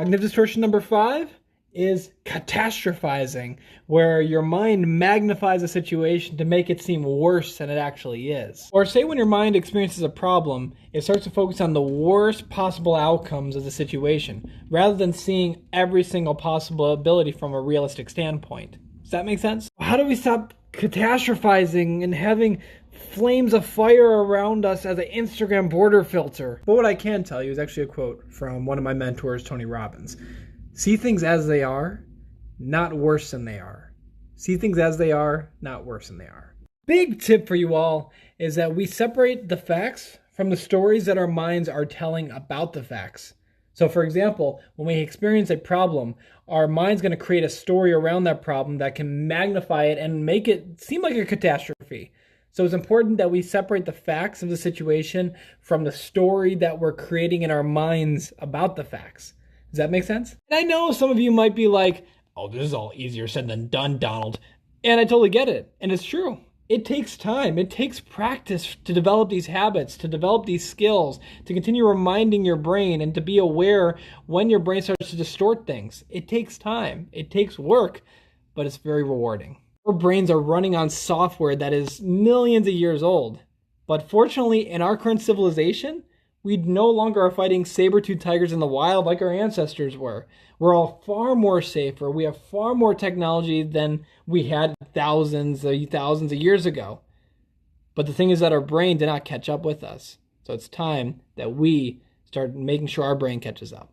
Cognitive distortion number 5 is catastrophizing, where your mind magnifies a situation to make it seem worse than it actually is. Or say when your mind experiences a problem, it starts to focus on the worst possible outcomes of the situation, rather than seeing every single possibility from a realistic standpoint. Does that make sense? How do we stop catastrophizing and having flames of fire around us as an Instagram border filter? But what I can tell you is actually a quote from one of my mentors, Tony Robbins. See things as they are, not worse than they are. See things as they are, not worse than they are. Big tip for you all is that we separate the facts from the stories that our minds are telling about the facts. So for example, when we experience a problem, our mind's going to create a story around that problem that can magnify it and make it seem like a catastrophe. So it's important that we separate the facts of the situation from the story that we're creating in our minds about the facts. Does that make sense? And I know some of you might be like, oh, this is all easier said than done, Donald. And I totally get it. And it's true. It takes time. It takes practice to develop these habits, to develop these skills, to continue reminding your brain and to be aware when your brain starts to distort things. It takes time. It takes work, but it's very rewarding. Our brains are running on software that is millions of years old. But fortunately, in our current civilization, we no longer are fighting saber-toothed tigers in the wild like our ancestors were. We're all far more safer. We have far more technology than we had thousands of years ago. But the thing is that our brain did not catch up with us. So it's time that we start making sure our brain catches up.